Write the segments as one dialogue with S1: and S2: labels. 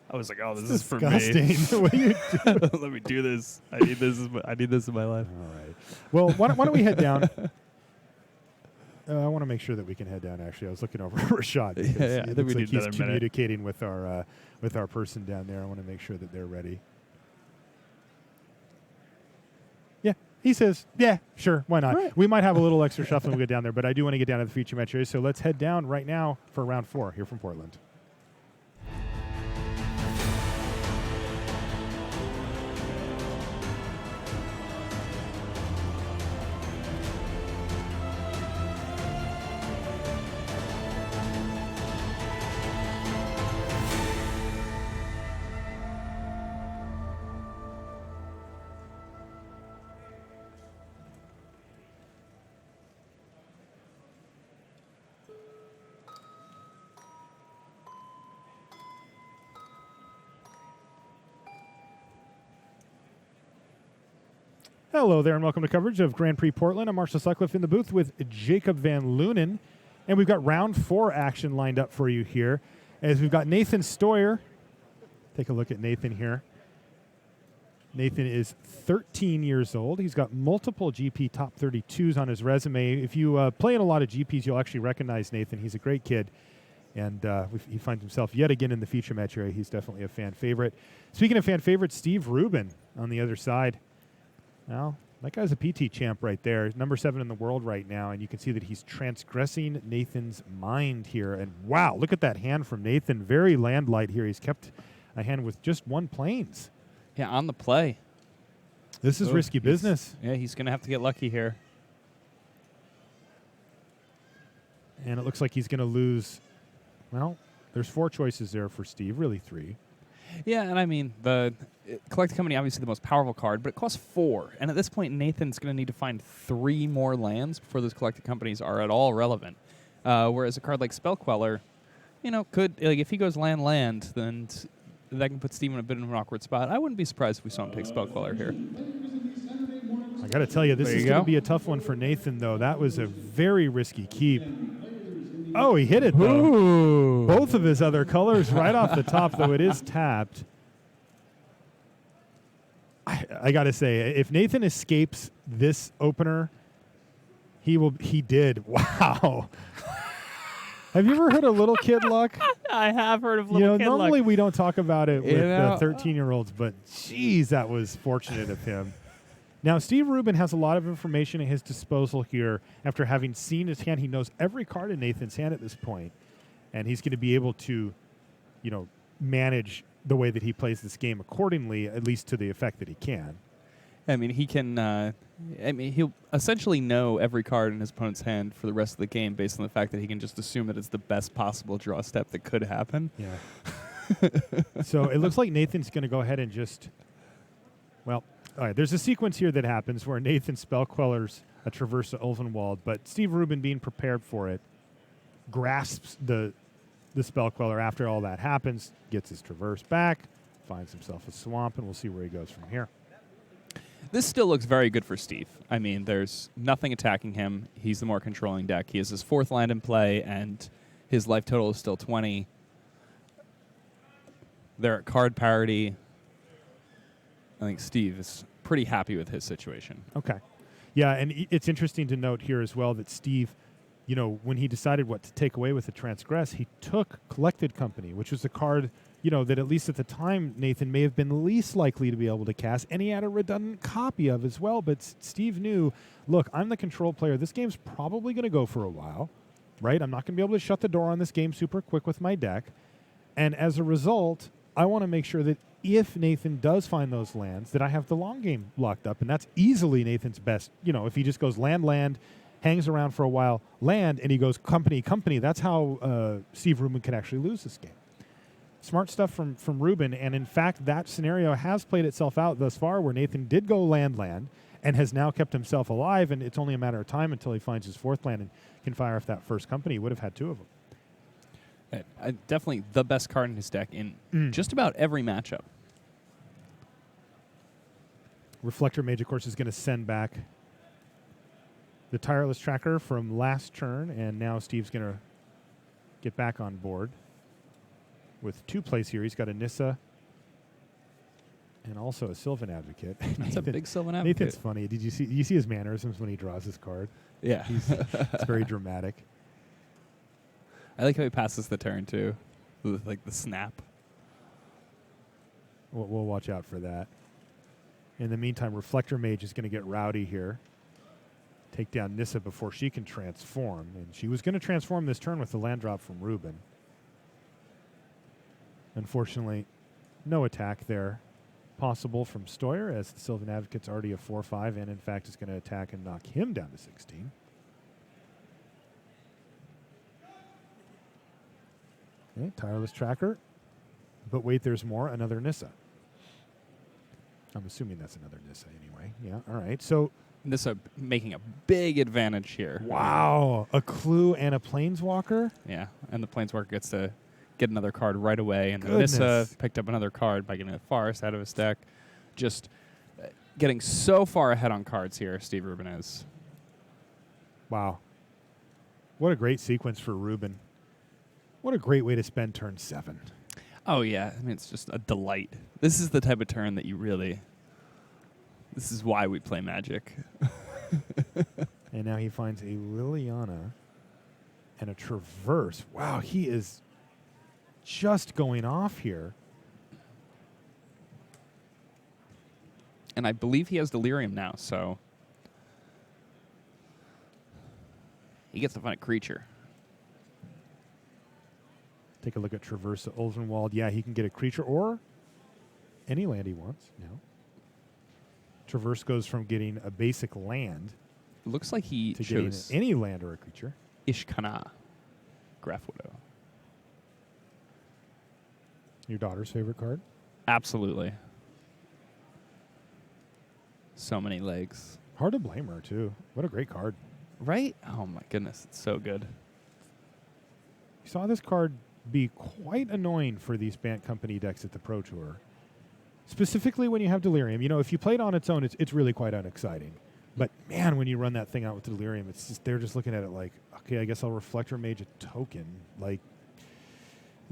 S1: I was like, oh, this
S2: It's
S1: is for
S2: disgusting.
S1: me.
S2: What are you doing?
S1: Let me do this. I need this. I need this in my life.
S2: All right. Well, why don't we head down? I want to make sure that we can head down. Actually, I was looking over Rashad. Because
S1: Yeah, I
S2: it
S1: think
S2: looks
S1: we
S2: like
S1: need
S2: he's
S1: another minute.
S2: communicating with our person down there. I want to make sure that they're ready. Yeah, he says, yeah, sure, why not?
S1: Right.
S2: We might have a little extra shuffling when we get down there, but I do want to get down to the feature match area. So let's head down right now for round 4 here from Portland. Hello there, and welcome to coverage of Grand Prix Portland. I'm Marshall Sutcliffe in the booth with Jacob Van Lunen, and we've got round 4 action lined up for you here, as we've got Nathan Stoyer. Take a look at Nathan here. Nathan is 13 years old. He's got multiple GP top 32s on his resume. If you play in a lot of GPs, you'll actually recognize Nathan. He's a great kid, and he finds himself yet again in the feature match area. He's definitely a fan favorite. Speaking of fan favorites, Steve Rubin on the other side. Well, that guy's a PT champ right there. He's number 7 in the world right now, and you can see that he's transgressing Nathan's mind here. And wow, look at that hand from Nathan. Very land light here. He's kept a hand with just 1 planes.
S1: Yeah, on the play.
S2: This is risky business.
S1: Yeah, he's going to have to get lucky here.
S2: And it looks like he's going to lose. Well, there's 4 choices there for Steve, really 3.
S1: Yeah, and I mean, the Collected Company, obviously the most powerful card, but it costs 4. And at this point, Nathan's going to need to find 3 more lands before those Collected Companies are at all relevant. Whereas a card like Spell Queller, could, like, if he goes land, then that can put Steve in a bit of an awkward spot. I wouldn't be surprised if we saw him take Spell Queller here.
S2: I got to tell you, this is going to be a tough one for Nathan, though. That was a very risky keep. Oh, he hit it, though.
S1: Ooh.
S2: Both of his other colors right off the top, though it is tapped. I got to say, if Nathan escapes this opener, he did. Wow. Have you ever heard of little kid luck?
S1: I have heard of little kid luck.
S2: Normally we don't talk about it with 13-year-olds, but geez, that was fortunate of him. Now, Steve Rubin has a lot of information at his disposal here. After having seen his hand, he knows every card in Nathan's hand at this point, and he's going to be able to, manage the way that he plays this game accordingly, at least to the effect that he can.
S1: I mean, he can. He'll essentially know every card in his opponent's hand for the rest of the game based on the fact that he can just assume that it's the best possible draw step that could happen.
S2: Yeah. So it looks like Nathan's going to go ahead and just. Well, all right. There's a sequence here that happens where Nathan spell quellers a Traverse to Ulvenwald, but Steve Rubin, being prepared for it, grasps the spell queller after all that happens, gets his Traverse back, finds himself a swamp, and we'll see where he goes from here.
S1: This still looks very good for Steve. I mean, there's nothing attacking him. He's the more controlling deck. He has his 4th land in play, and his life total is still 20. They're at card parity. I think Steve is pretty happy with his situation.
S2: Okay. Yeah, and it's interesting to note here as well that Steve, when he decided what to take away with the Transgress, he took Collected Company, which was a card, that at least at the time Nathan may have been least likely to be able to cast, and he had a redundant copy of as well. But Steve knew, look, I'm the control player. This game's probably going to go for a while, right? I'm not going to be able to shut the door on this game super quick with my deck. And as a result, I want to make sure that if Nathan does find those lands, that I have the long game locked up. And that's easily Nathan's best. If he just goes land, hangs around for a while, land, and he goes company, that's how Steve Rubin can actually lose this game. Smart stuff from Rubin, and in fact, that scenario has played itself out thus far where Nathan did go land, and has now kept himself alive, and it's only a matter of time until he finds his 4th land and can fire off that first company. He would have had 2 of them.
S1: Definitely the best card in his deck in just about every matchup.
S2: Reflector Mage, of course, is going to send back the Tireless Tracker from last turn, and now Steve's going to get back on board. with 2 plays here. He's got a Nissa and also a Sylvan Advocate.
S1: That's a big Sylvan Advocate.
S2: Nathan's funny. Did you see his mannerisms when he draws his card?
S1: Yeah.
S2: It's very dramatic.
S1: I like how he passes the turn, too, with, like, the snap.
S2: We'll watch out for that. In the meantime, Reflector Mage is going to get rowdy here. Take down Nissa before she can transform. And she was going to transform this turn with the land drop from Ruben. Unfortunately, no attack there possible from Stoyer, as the Sylvan Advocate's already a 4-5 and, in fact, is going to attack and knock him down to 16. Okay, Tireless Tracker. But wait, there's more. Another Nissa. I'm assuming that's another Nissa anyway. Yeah, all right. So
S1: Nissa making a big advantage here.
S2: wow, a Clue and a Planeswalker?
S1: Yeah, and the Planeswalker gets to get another card right away. And
S2: Goodness.
S1: Nissa picked up another card by getting a Forest out of his deck. Just getting so far ahead on cards here, Steve Rubin is.
S2: Wow. What a great sequence for Ruben. What a great way to spend turn 7.
S1: Oh, yeah. I mean, it's just a delight. This is the type of turn that you really... This is why we play Magic.
S2: And now he finds a Liliana and a Traverse. Wow, he is just going off here.
S1: And I believe he has Delirium now, so... He gets to find a creature.
S2: Take a look at Traverse Ulvenwald. Yeah, he can get a creature or any land he wants. No. Traverse goes from getting a basic land
S1: Looks like he
S2: to getting
S1: chose
S2: any land or a creature.
S1: Ishkana, Graph Widow.
S2: Your daughter's favorite card?
S1: Absolutely. So many legs.
S2: Hard to blame her, too. What a great card.
S1: Right? Oh, my goodness. It's so good.
S2: You saw this card be quite annoying for these Bant Company decks at the Pro Tour. Specifically when you have Delirium. You know, if you play it on its own, it's really quite unexciting. But, man, when you run that thing out with Delirium, it's just they're just looking at it like, okay, I guess I'll Reflector Mage a token. Like,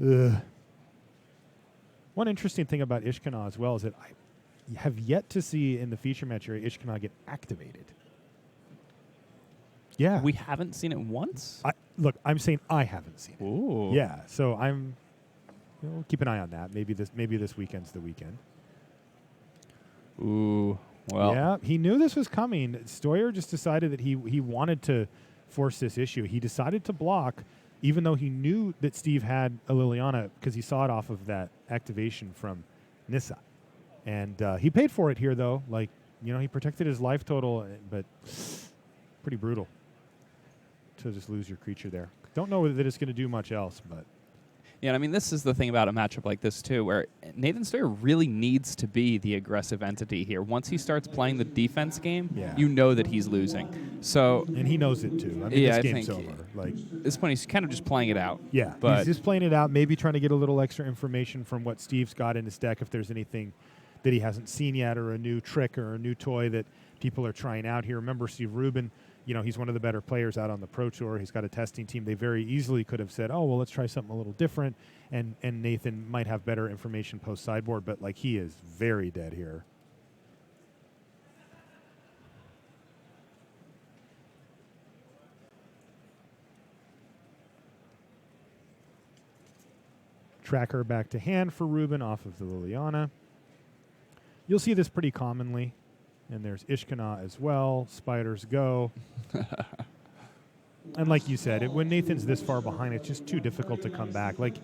S2: ugh. One interesting thing about Ishkana as well is that I have yet to see in the feature match area Ishkana get activated. Yeah.
S1: We haven't seen it once?
S2: Look, I'm saying I haven't seen it.
S1: Ooh.
S2: Yeah, so keep an eye on that. Maybe this weekend's the weekend.
S1: Ooh. Well.
S2: Yeah, he knew this was coming. Stoyer just decided that he wanted to force this issue. He decided to block, even though he knew that Steve had a Liliana because he saw it off of that activation from Nissa. And he paid for it here, though. Like, he protected his life total, but pretty brutal to just lose your creature there. Don't know that it's going to do much else, but...
S1: Yeah, I mean, this is the thing about a matchup like this, too, where Nathan Stoyer really needs to be the aggressive entity here. Once he starts playing the defense game, you know that he's losing. So,
S2: and he knows it, too. I mean, this game's over. Like,
S1: at this point, he's kind of just playing it out.
S2: Yeah,
S1: but
S2: he's just playing it out, maybe trying to get a little extra information from what Steve's got in his deck, if there's anything that he hasn't seen yet, or a new trick or a new toy that people are trying out here. Remember, Steve Rubin, he's one of the better players out on the Pro Tour. He's got a testing team. They very easily could have said, oh, well, let's try something a little different, and Nathan might have better information post-sideboard, but, like, he is very dead here. Tracker back to hand for Ruben off of the Liliana. You'll see this pretty commonly. And there's Ishkana as well. Spiders go. And like you said, when Nathan's this far behind, it's just too difficult to come back. Like,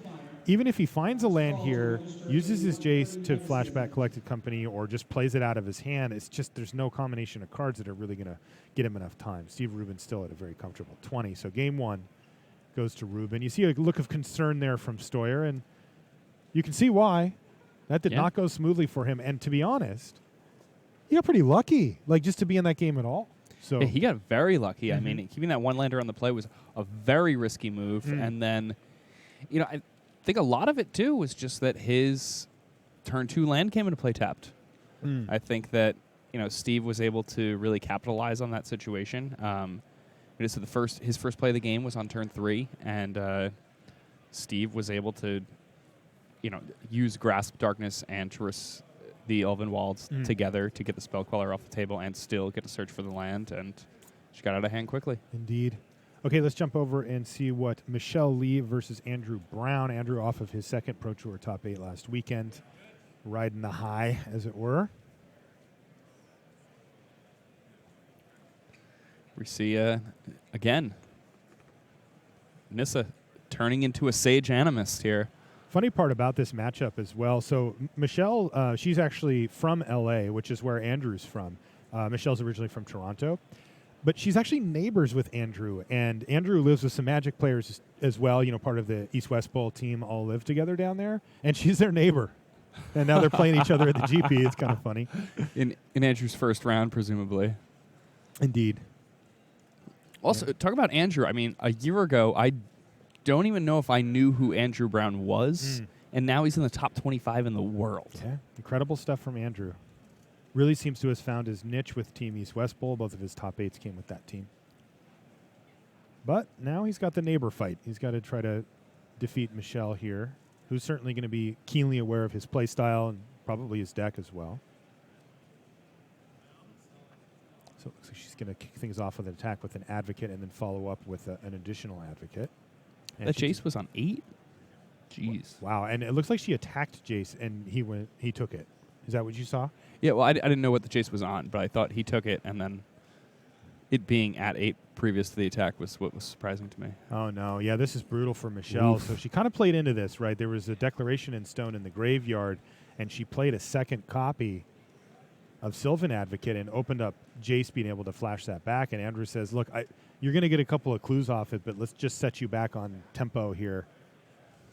S2: even if he finds a land here, uses his Jace to flashback Collected Company, or just plays it out of his hand, it's just there's no combination of cards that are really going to get him enough time. Steve Rubin's still at a very comfortable 20. So game 1 goes to Ruben. You see a look of concern there from Stoyer, and you can see why. That did not go smoothly for him. And to be honest, he got pretty lucky, like, just to be in that game at all. So
S1: yeah, he got very lucky. I mean, keeping that one lander on the play was a very risky move. And then, I think a lot of it, too, was just that his turn 2 land came into play tapped. I think that, Steve was able to really capitalize on that situation. So his first play of the game was on turn 3, and Steve was able to use Grasp Darkness and Traverse the Elven Wilds together to get the Spell Queller off the table and still get to search for the land, and she got out of hand quickly.
S2: Indeed. Okay, let's jump over and see what Michelle Lee versus Andrew Brown. Andrew off of his second Pro Tour top 8 last weekend, riding the high, as it were.
S1: We see, again, Nissa turning into a Sage Animist here.
S2: Funny part about this matchup as well. So Michelle, she's actually from L.A., which is where Andrew's from. Michelle's originally from Toronto. But she's actually neighbors with Andrew, and Andrew lives with some Magic players as well. Part of the East-West Bowl team all live together down there, and she's their neighbor. And now they're playing each other at the GP. It's kind of funny.
S1: In Andrew's first round, presumably.
S2: Indeed.
S1: Also, talk about Andrew. I mean, a year ago, I don't even know if I knew who Andrew Brown was, and now he's in the top 25 in the world.
S2: Yeah, incredible stuff from Andrew. Really seems to have found his niche with Team East-West Bowl. Both of his top 8s came with that team. But now he's got the neighbor fight. He's got to try to defeat Michelle here, who's certainly going to be keenly aware of his play style and probably his deck as well. So it looks like she's going to kick things off with an attack with an Advocate and then follow up with an additional Advocate. And
S1: that Jace was on 8? Jeez.
S2: Wow, and it looks like she attacked Jace and he took it. Is that what you saw?
S1: Yeah, well, I didn't know what the Jace was on, but I thought he took it, and then it being at 8 previous to the attack was what was surprising to me.
S2: Oh, no. Yeah, this is brutal for Michelle. Oof. So she kind of played into this, right? There was a Declaration in Stone in the graveyard, and she played a second copy of Sylvan Advocate and opened up Jace being able to flash that back. And Andrew says, look, you're going to get a couple of clues off it, but let's just set you back on tempo here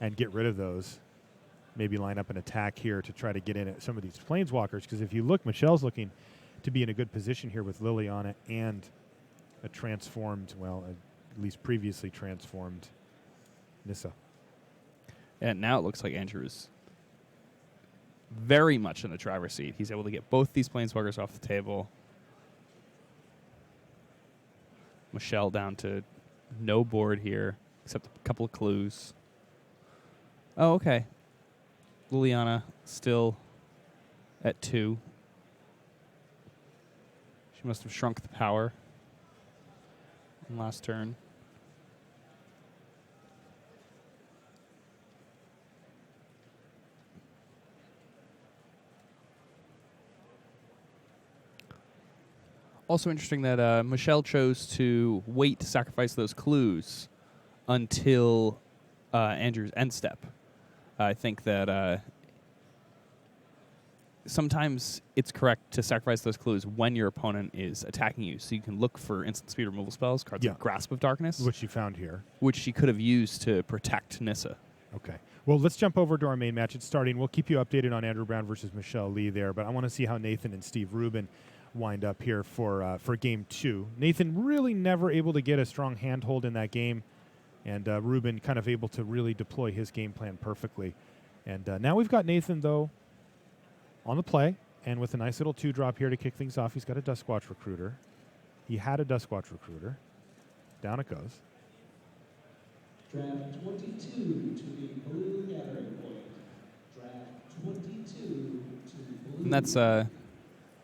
S2: and get rid of those. Maybe line up an attack here to try to get in at some of these Planeswalkers. Because if you look, Michelle's looking to be in a good position here with Liliana and a transformed, well, at least previously transformed Nissa.
S1: And now it looks like Andrew is very much in the driver's seat. He's able to get both these Planeswalkers off the table. Michelle down to no board here, except a couple of clues. Oh, okay. Liliana still at 2. She must have shrunk the power in last turn. Also interesting that Michelle chose to wait to sacrifice those clues until Andrew's end step. I think that sometimes it's correct to sacrifice those clues when your opponent is attacking you, so you can look for instant speed removal spells, cards like Grasp of Darkness.
S2: Which you found here.
S1: Which she could have used to protect Nissa.
S2: Okay. Well, let's jump over to our main match. It's starting. We'll keep you updated on Andrew Brown versus Michelle Lee there, but I want to see how Nathan and Steve Rubin wind up here for Game 2. Nathan really never able to get a strong handhold in that game, and Rubin kind of able to really deploy his game plan perfectly. And now we've got Nathan, though, on the play, and with a nice little 2-drop here to kick things off. He's got a Duskwatch Recruiter. He had a Duskwatch Recruiter. Down it goes.
S3: Draft 22 to the blue gathering point. Draft 22 to the blue.
S1: And that's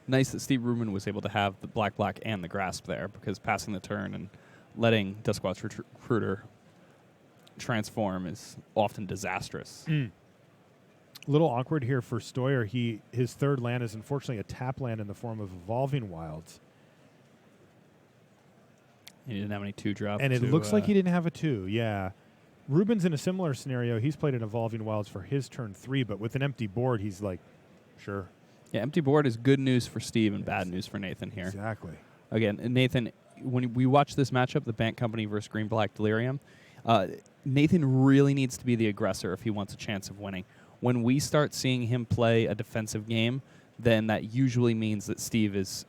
S1: nice that Steve Rubin was able to have the black and the Grasp there, because passing the turn and letting Duskwatch Recruiter transform is often disastrous.
S2: A little awkward here for Stoyer. His third land is unfortunately a tap land in the form of Evolving Wilds.
S1: He didn't have any 2-drop.
S2: And it looks like he didn't have a 2, yeah. Rubin's in a similar scenario. He's played an Evolving Wilds for his turn 3, but with an empty board, he's like, sure.
S1: Yeah, empty board is good news for Steve and bad news for Nathan here.
S2: Exactly.
S1: Again, Nathan, when we watch this matchup, the Bank Company versus Green-Black Delirium, Nathan really needs to be the aggressor if he wants a chance of winning. When we start seeing him play a defensive game, then that usually means that Steve is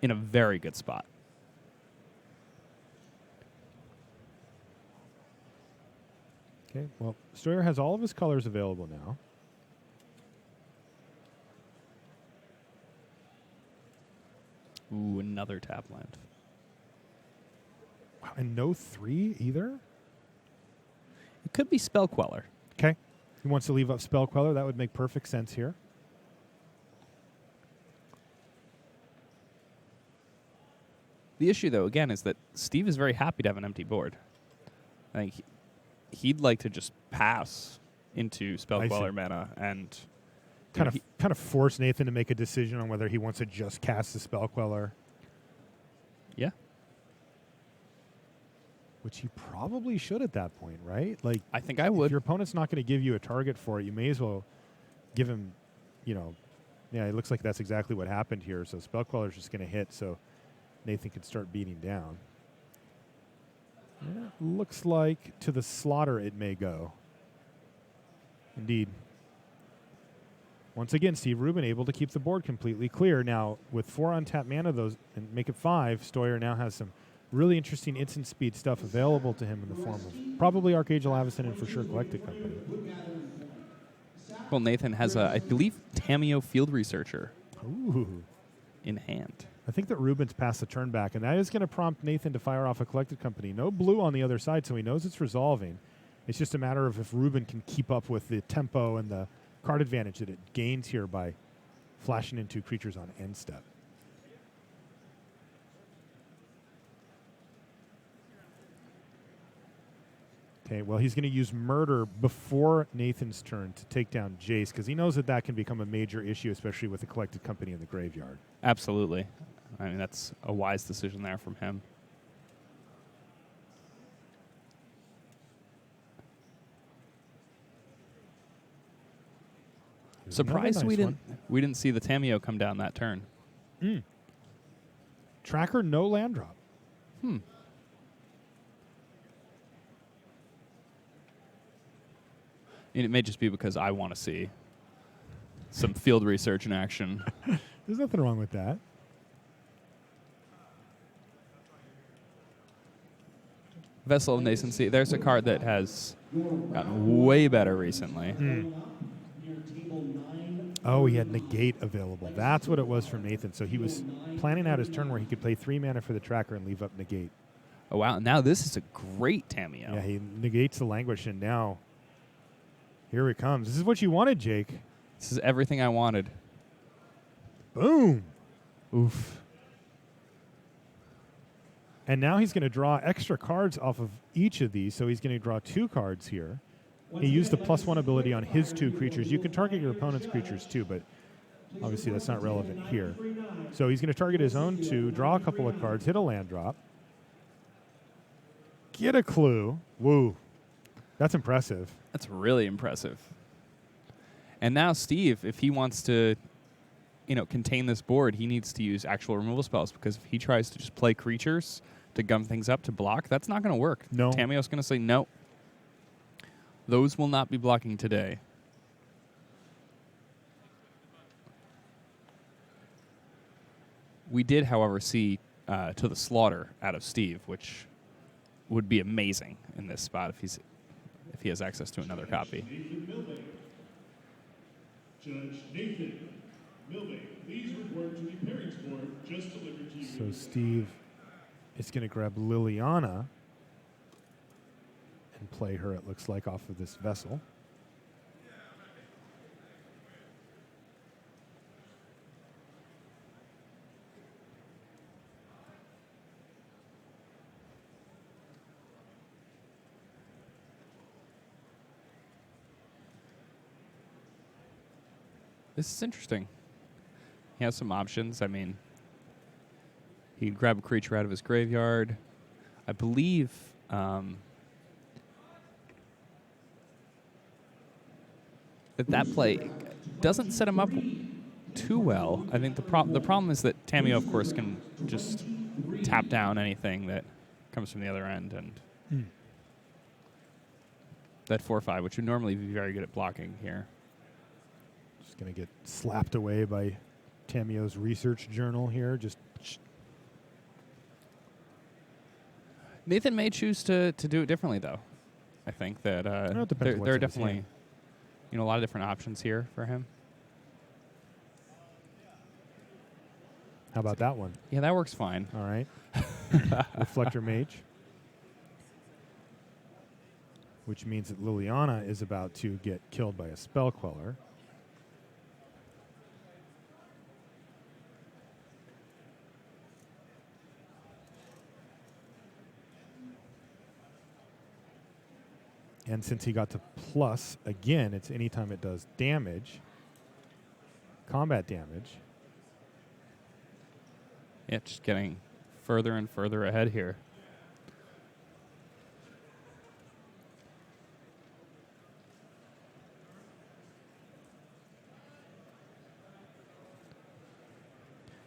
S1: in a very good spot.
S2: Okay, well, Stoyer has all of his colors available now.
S1: Ooh, another tap land.
S2: Wow, and no 3 either?
S1: It could be Spell Queller.
S2: Okay. He wants to leave up Spell Queller. That would make perfect sense here.
S1: The issue, though, again, is that Steve is very happy to have an empty board. I think he'd like to just pass into Spell Queller mana and
S2: kind of force Nathan to make a decision on whether he wants to just cast the Spell Queller.
S1: Yeah.
S2: Which he probably should at that point, right? Like,
S1: I think I would.
S2: If your opponent's not going to give you a target for it, you may as well give him, yeah, it looks like that's exactly what happened here. So Spell Queller's just going to hit, so Nathan can start beating down. Yeah, looks like to the slaughter it may go. Indeed. Once again, Steve Rubin able to keep the board completely clear. Now, with 4 untapped mana those and make it 5, Stoyer now has some really interesting instant speed stuff available to him in the form of probably Archangel Avacyn and for sure Collected Company.
S1: Well, Nathan has, I believe, Tamiyo Field Researcher in hand.
S2: I think that Rubin's passed the turn back, and that is going to prompt Nathan to fire off a Collected Company. No blue on the other side, so he knows it's resolving. It's just a matter of if Rubin can keep up with the tempo and the card advantage that it gains here by flashing in 2 creatures on end step. Okay, well, he's going to use Murder before Nathan's turn to take down Jace, because he knows that that can become a major issue, especially with the Collected Company in the graveyard.
S1: Absolutely. I mean, that's a wise decision there from him. Surprised we didn't see the Tamiyo come down that turn.
S2: Tracker, no land drop.
S1: And it may just be because I want to see some field research in action.
S2: There's nothing wrong with that.
S1: Vessel of Nascency. There's a card that has gotten way better recently.
S2: Oh, he had Negate available. That's what it was from Nathan. So he was planning out his turn where he could play 3 mana for the tracker and leave up Negate.
S1: Oh, wow. Now this is a great Tamiyo.
S2: Yeah, he negates the Languish, and now here it comes. This is what you wanted, Jake.
S1: This is everything I wanted.
S2: Boom.
S1: Oof.
S2: And now he's going to draw extra cards off of each of these. So he's going to draw 2 cards here. He used the +1 ability on his 2 creatures. You can target your opponent's creatures too, but obviously that's not relevant here. So he's going to target his own 2, draw a couple of cards, hit a land drop, get a clue. Woo. That's impressive.
S1: That's really impressive. And now Steve, if he wants to, contain this board, he needs to use actual removal spells, because if he tries to just play creatures to gum things up to block, that's not going to work.
S2: No.
S1: Tamiyo's going to say no. Those will not be blocking today. We did, however, see to the slaughter out of Steve, which would be amazing in this spot if he has access to another copy.
S4: Judge Nathan Milbank, please report to the parents board just delivered to you.
S2: So Steve is going to grab Liliana and play her, it looks like, off of this Vessel.
S1: This is interesting. He has some options. I mean, he can grab a creature out of his graveyard. I believe that play doesn't set him up too well. I think the problem is that Tamiyo, of course, can just tap down anything that comes from the other end, and that 4/5, which would normally be very good at blocking here.
S2: Just going to get slapped away by Tamiyo's research journal here. Just
S1: Nathan may choose to do it differently, though. I think that
S2: it depends what's
S1: there are
S2: in his
S1: definitely
S2: hand.
S1: a lot of different options here for him.
S2: How about that one?
S1: Yeah, that works fine.
S2: All right. Reflector Mage. which means that Liliana is about to get killed by a spell queller. And since he got to plus, again, it's anytime it does damage, combat damage.
S1: Yeah, just getting further and further ahead here.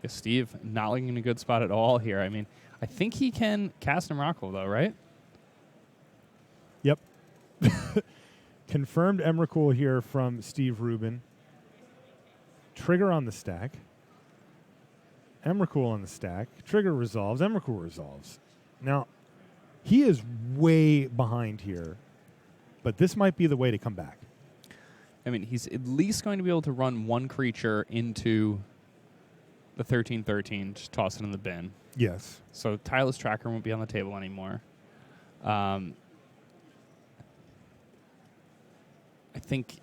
S1: Yeah, Steve not looking in a good spot at all here. I mean, I think he can cast Emrakul, though, right?
S2: Yep. Confirmed Emrakul here from Steve Rubin. Trigger on the stack. Emrakul on the stack. Trigger resolves. Emrakul resolves. Now, he is way behind here, but this might be the way to come back.
S1: I mean, he's at least going to be able to run one creature into the 13/13, just toss it in the bin.
S2: Yes.
S1: So Tireless Tracker won't be on the table anymore. I think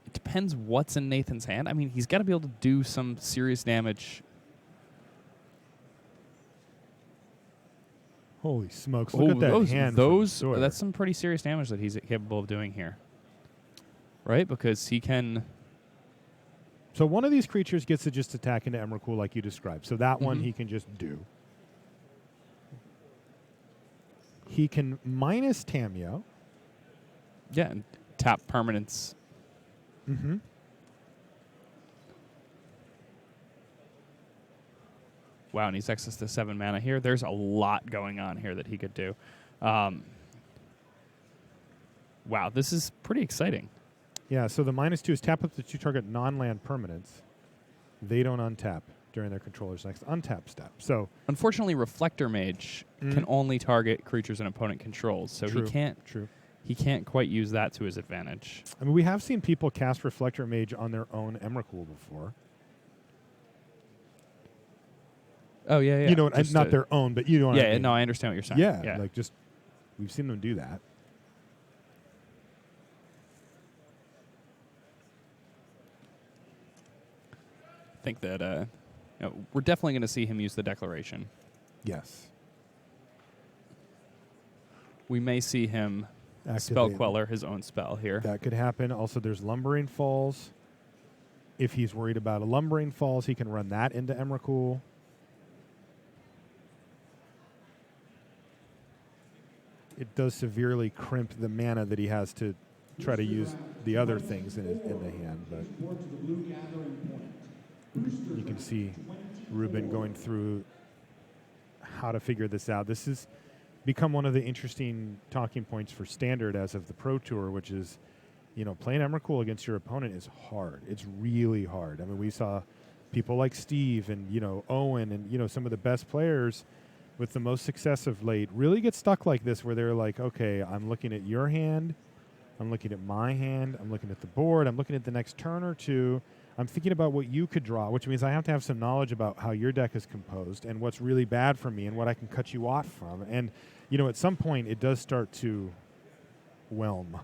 S1: it depends what's in Nathan's hand. I mean, he's got to be able to do some serious damage.
S2: Holy smokes. Look at that hand.
S1: That's some pretty serious damage that he's capable of doing here. Right? Because he can...
S2: So one of these creatures gets to just attack into Emrakul like you described. So that one he can just do. He can minus Tameo.
S1: Yeah, and tap permanents.
S2: Mm-hmm.
S1: Wow, and he's access to 7 mana here. There's a lot going on here that he could do. Wow, this is pretty exciting.
S2: Yeah, so the -2 is tap up to 2 target non-land permanents. They don't untap during their controller's next untap step. So
S1: unfortunately, Reflector Mage can only target creatures an opponent controls, so
S2: True.
S1: he can't quite use that to his advantage.
S2: I mean, we have seen people cast Reflector Mage on their own Emrakul before.
S1: Oh, yeah.
S2: You know, not their own, but you know what I mean.
S1: No, I understand what you're saying.
S2: Yeah, like just, we've seen them do that.
S1: I think that we're definitely going to see him use the Declaration.
S2: Yes.
S1: We may see him spell queller his own spell here.
S2: That could happen. Also, there's Lumbering Falls. If he's worried about a Lumbering Falls, he can run that into Emrakul. It does severely crimp the mana that he has to try to use the other things in the hand. But you can see Ruben going through how to figure this out. This has become one of the interesting talking points for Standard as of the Pro Tour, which is, playing Emrakul against your opponent is hard. It's really hard. I mean, we saw people like Steve and, Owen and, some of the best players with the most success of late really get stuck like this, where they're like, okay, I'm looking at your hand, I'm looking at my hand, I'm looking at the board, I'm looking at the next turn or two, I'm thinking about what you could draw, which means I have to have some knowledge about how your deck is composed and what's really bad for me and what I can cut you off from. And, at some point it does start to whelm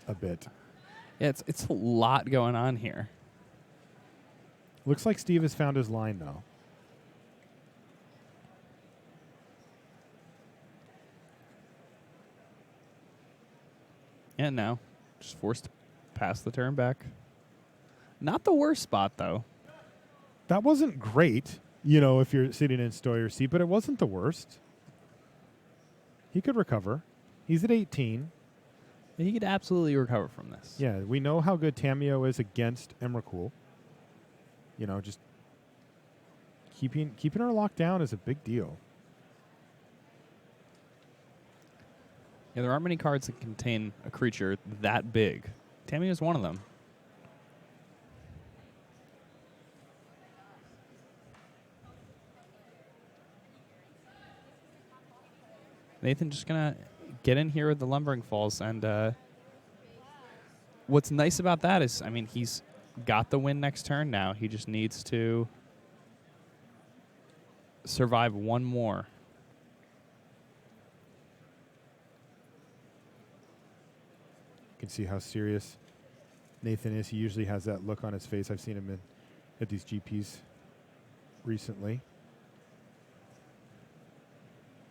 S2: a bit.
S1: Yeah, it's a lot going on here.
S2: Looks like Steve has found his line, though.
S1: And now, just forced to pass the turn back. Not the worst spot, though.
S2: That wasn't great, if you're sitting in Stoyer's seat, but it wasn't the worst. He could recover. He's at 18.
S1: He could absolutely recover from this.
S2: Yeah, we know how good Tameo is against Emrakul. Just keeping her locked down is a big deal.
S1: Yeah, there aren't many cards that contain a creature that big. Tameo is one of them. Nathan just going to get in here with the Lumbering Falls. And what's nice about that is, he's got the win next turn now. He just needs to survive one more.
S2: can see how serious Nathan is. He usually has that look on his face. I've seen him at these GPs recently.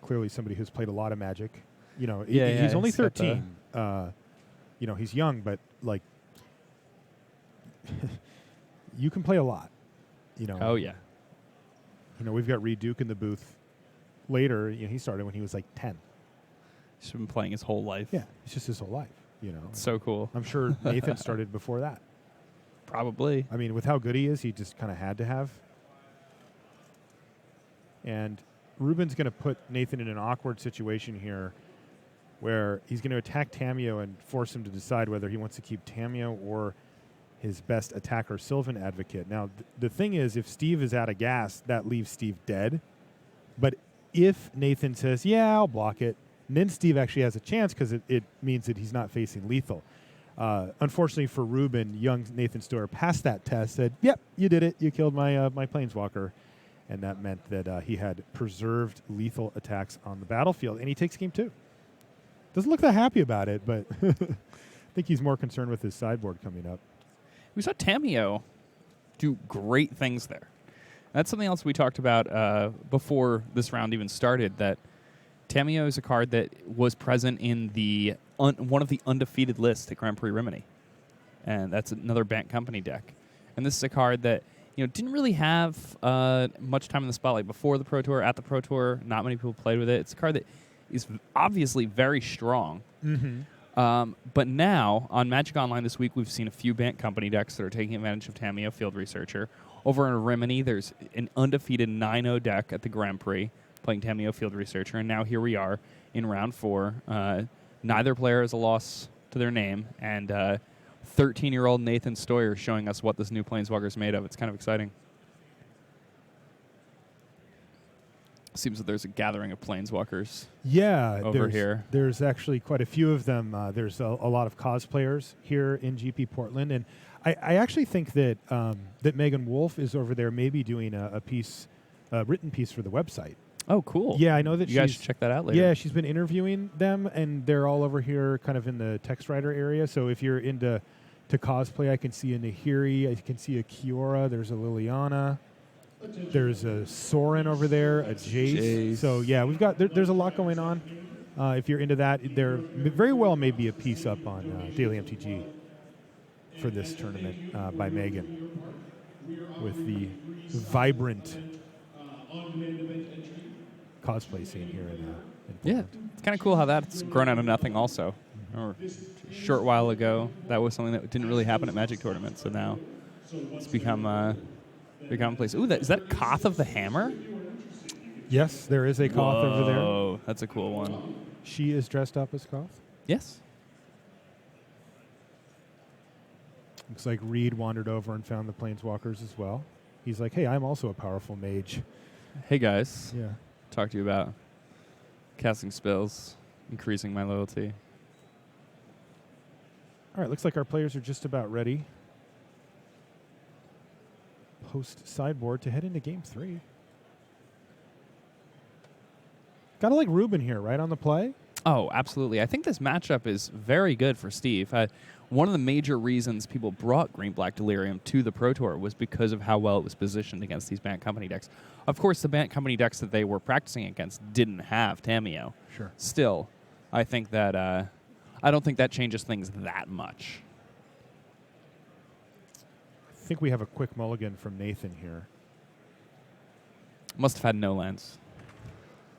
S2: Clearly somebody who's played a lot of Magic. You know, he's only
S1: he's got
S2: 13. You know, he's young, but like you can play a lot. You know.
S1: Oh yeah.
S2: You know, we've got Reed Duke in the booth later. You know, he started when he was like 10.
S1: He's been playing his whole life.
S2: Yeah, it's just his whole life. You know,
S1: So cool.
S2: I'm sure Nathan started before that.
S1: Probably.
S2: I mean, with how good he is, he just kind of had to have. And Ruben's going to put Nathan in an awkward situation here where he's going to attack Tamio and force him to decide whether he wants to keep Tamio or his best attacker, Sylvan Advocate. Now, the thing is, if Steve is out of gas, that leaves Steve dead. But if Nathan says, yeah, I'll block it, and then Steve actually has a chance because it means that he's not facing lethal. Unfortunately for Ruben, young Nathan Stewart passed that test, said, yep, you did it. You killed my Planeswalker. And that meant that he had preserved lethal attacks on the battlefield. And he takes game 2. Doesn't look that happy about it, but I think he's more concerned with his sideboard coming up.
S1: We saw Tamio do great things there. That's something else we talked about before this round even started, that Tamio is a card that was present in the one of the undefeated lists at Grand Prix Rimini. And that's another Bant Company deck. And this is a card that didn't really have much time in the spotlight before the Pro Tour, at the Pro Tour. Not many people played with it. It's a card that is obviously very strong.
S2: Mm-hmm.
S1: But now, on Magic Online this week, we've seen a few Bant Company decks that are taking advantage of Tamio, Field Researcher. Over in Rimini, there's an undefeated 9-0 deck at the Grand Prix playing Tamio, Field Researcher. And now here we are in round 4. Neither player has a loss to their name. And 13-year-old Nathan Stoyer showing us what this new Planeswalker is made of. It's kind of exciting. Seems that there's a gathering of Planeswalkers.
S2: Yeah,
S1: over here.
S2: There's actually quite a few of them. There's a lot of cosplayers here in GP Portland, and I actually think that that Megan Wolf is over there, maybe doing a piece, a written piece for the website.
S1: Oh, cool.
S2: Yeah, I know that
S1: you guys should check that out later.
S2: Yeah, she's been interviewing them, and they're all over here, kind of in the text writer area. So if you're into cosplay, I can see a Nahiri, I can see a Kiora. There's a Liliana. There's a Sorin over there, a Jace. So yeah, we've got there's a lot going on. If you're into that, there very well may be a piece up on Daily MTG for this tournament by Megan with the vibrant cosplay scene here in
S1: Yeah,
S2: Portland.
S1: it's kind of cool how that's grown out of nothing also. Or a short while ago, that was something that didn't really happen at Magic tournaments, so now it's become commonplace. Ooh, is that Koth of the Hammer?
S2: Yes, there is a Koth over there.
S1: Oh, that's a cool one.
S2: She is dressed up as Koth.
S1: Yes.
S2: Looks like Reed wandered over and found the Planeswalkers as well. He's like, hey, I'm also a powerful mage.
S1: Hey, guys.
S2: Yeah.
S1: Talk to you about casting spells, increasing my loyalty.
S2: All right, looks like our players are just about ready. Post sideboard to head into game 3. Gotta like Ruben here, right, on the play?
S1: Oh, absolutely. I think this matchup is very good for Steve. One of the major reasons people brought Green-Black Delirium to the Pro Tour was because of how well it was positioned against these Bant Company decks. Of course, the Bant Company decks that they were practicing against didn't have Tamio.
S2: Sure.
S1: Still, I think that I don't think that changes things that much.
S2: I think we have a quick mulligan from Nathan here.
S1: Must have had no lands.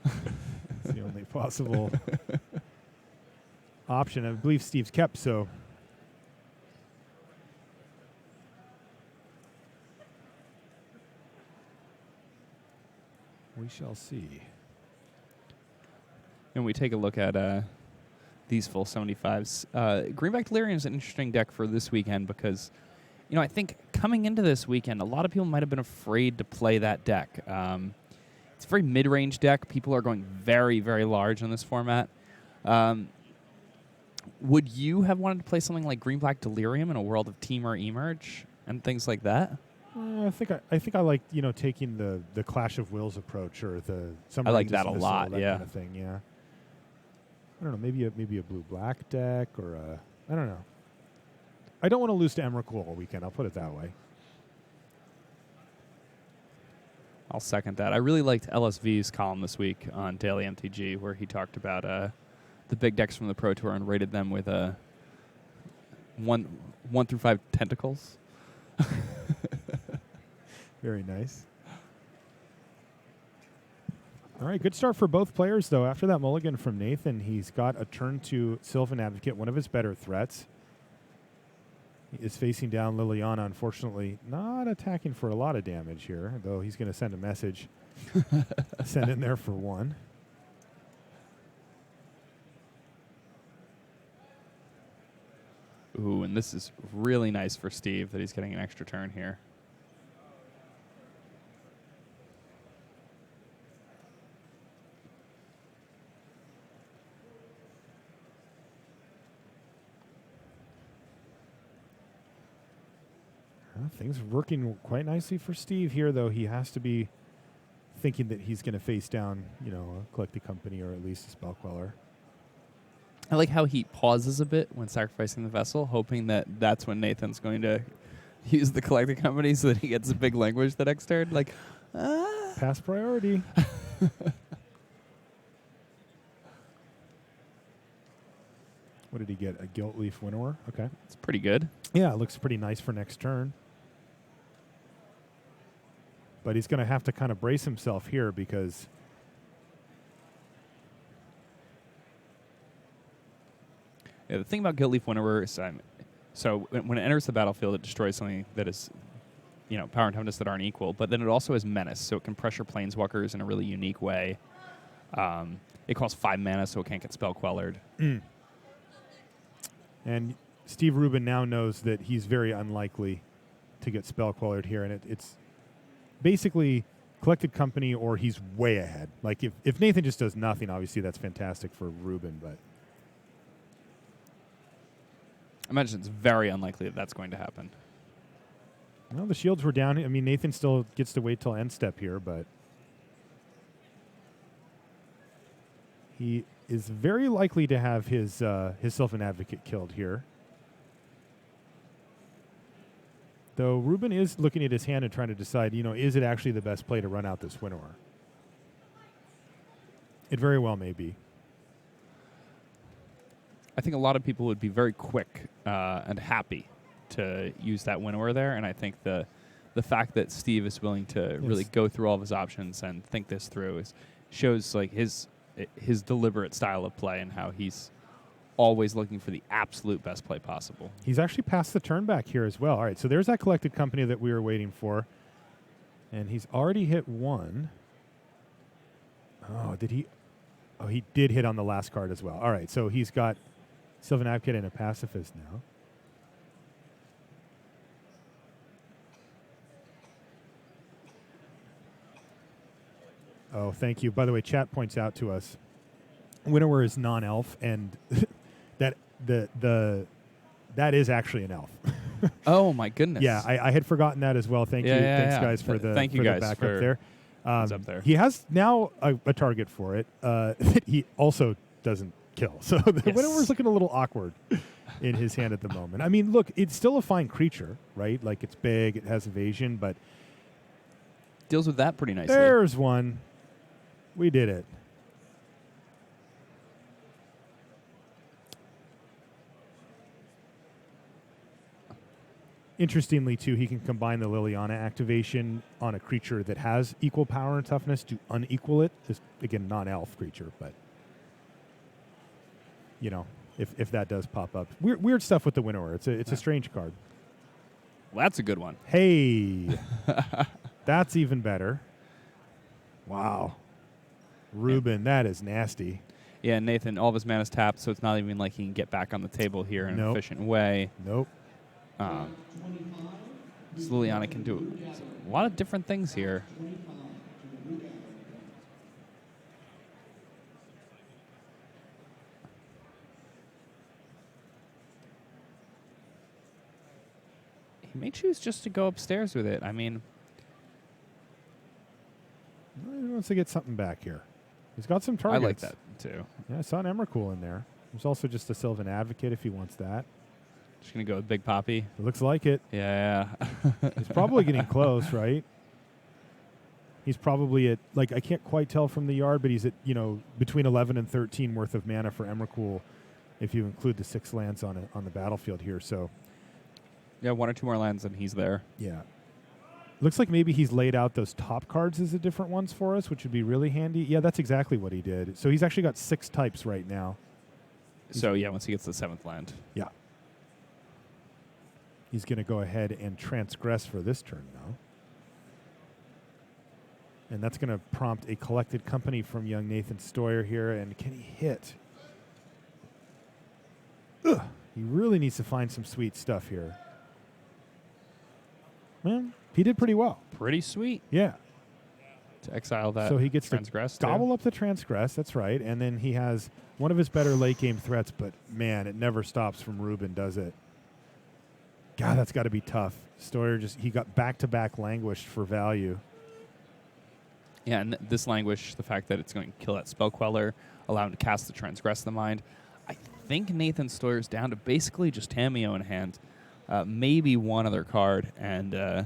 S2: It's the only possible option. I believe Steve's kept, so... we shall see.
S1: And we take a look at these full 75s. Greenback Delirium is an interesting deck for this weekend because, I think coming into this weekend, a lot of people might have been afraid to play that deck. It's a very mid-range deck. People are going very, very large in this format. Would you have wanted to play something like Green-Black Delirium in a world of Teamer Emerge and things like that?
S2: I think I like taking the Clash of Wills approach or the
S1: I like that a lot.
S2: that
S1: Yeah,
S2: kind of thing. Yeah. I don't know. Maybe a blue black deck or a I don't know. I don't want to lose to Emrakul all weekend. I'll put it that way.
S1: I'll second that. I really liked LSV's column this week on Daily MTG, where he talked about the big decks from the Pro Tour and rated them with 1 through 5 tentacles.
S2: Very nice. All right, good start for both players, though. After that mulligan from Nathan, he's got a turn to Sylvan Advocate, one of his better threats. He is facing down Liliana, unfortunately, not attacking for a lot of damage here, though he's going to send a message. Send in there for 1.
S1: Ooh, and this is really nice for Steve that he's getting an extra turn here.
S2: Things are working quite nicely for Steve here, though. He has to be thinking that he's going to face down, a Collected Company or at least a Spell Queller.
S1: I like how he pauses a bit when sacrificing the vessel, hoping that that's when Nathan's going to use the Collected Company so that he gets a big language the next turn. Like,
S2: Pass priority. What did he get? A Gilt Leaf Winnower? Okay.
S1: it's pretty good.
S2: Yeah, it looks pretty nice for next turn. But he's going to have to kind of brace himself here because
S1: Yeah, the thing about Gilt Leaf Winnower is, so when it enters the battlefield, it destroys something that is, power and toughness that aren't equal. But then it also has menace, so it can pressure planeswalkers in a really unique way. It costs 5 mana, so it can't get spell quellered.
S2: And Steve Rubin now knows that he's very unlikely to get spell quellered here, and it's basically Collected Company or he's way ahead. Like if Nathan just does nothing, obviously that's fantastic for Rubin, but
S1: I imagine it's very unlikely that that's going to happen.
S2: well, the shields were down. I mean, Nathan still gets to wait till end step here, but he is very likely to have his Sylvan Advocate killed here. Though Rubin is looking at his hand and trying to decide, is it actually the best play to run out this Winnower? It very well may be.
S1: I think a lot of people would be very quick and happy to use that Winnower there, and I think the fact that Steve is willing to really go through all of his options and think this through shows like his deliberate style of play and how he's always looking for the absolute best play possible.
S2: He's actually passed the turn back here as well. All right, so there's that Collected Company that we were waiting for, and he's already hit 1. Oh, did he? Oh, he did hit on the last card as well. All right, so he's got Sylvan Advocate and a Pacifist now. Oh, thank you. By the way, chat points out to us, Winnower is non-elf, and that is actually an elf.
S1: Oh my goodness!
S2: Yeah, I had forgotten that as well. Thanks guys for the
S1: thank you guys
S2: backup
S1: for
S2: there.
S1: Up there.
S2: He has now a target for it that he also doesn't kill. So the Winnower's looking a little awkward in his hand at the moment. I mean, look, it's still a fine creature, right? Like it's big, it has evasion, but
S1: Deals with that pretty nicely.
S2: there's one. We did it. Interestingly, too, he can combine the Liliana activation on a creature that has equal power and toughness to unequal it. Just, again, non-elf creature, but, if that does pop up. Weird stuff with the Winnower. It's a strange card.
S1: Well, that's a good one.
S2: Hey, that's even better. Wow. Rubin, that is nasty.
S1: Yeah, Nathan, all of his mana's tapped, so it's not even like he can get back on the table here in an efficient way.
S2: Nope.
S1: So Liliana can do a lot of different things here. He may choose just to go upstairs with it. I mean,
S2: He wants to get something back here. He's got some targets.
S1: I like that too.
S2: Yeah, I saw an Emrakul in there. There's also just a Sylvan Advocate if he wants that.
S1: Just going to go with Big Poppy.
S2: It looks like it.
S1: Yeah.
S2: He's probably getting close, right? He's probably at, like, I can't quite tell from the yard, but he's at, between 11 and 13 worth of mana for Emrakul if you include the 6 lands on the battlefield here. So,
S1: Yeah, 1 or 2 more lands and he's there.
S2: yeah. Looks like maybe he's laid out those top cards as the different ones for us, which would be really handy. Yeah, that's exactly what he did. So he's actually got 6 types right now.
S1: So, yeah, once he gets the 7th land.
S2: Yeah. He's going to go ahead and transgress for this turn, though. And that's going to prompt a Collected Company from young Nathan Stoyer here. And can he hit? Ugh. He really needs to find some sweet stuff here. Well, he did pretty well.
S1: Pretty sweet
S2: Yeah.
S1: to exile that
S2: So he gets
S1: transgress.
S2: to gobble up the transgress. That's right. And then he has one of his better late game threats. But, man, it never stops from Ruben, does it? God, that's got to be tough. Stoyer he got back-to-back languished for value.
S1: Yeah, and this languish, the fact that it's going to kill that spell queller, allow him to cast the transgress in the mind. I think Nathan Stoyer's down to basically just Tameo in hand, maybe one other card, and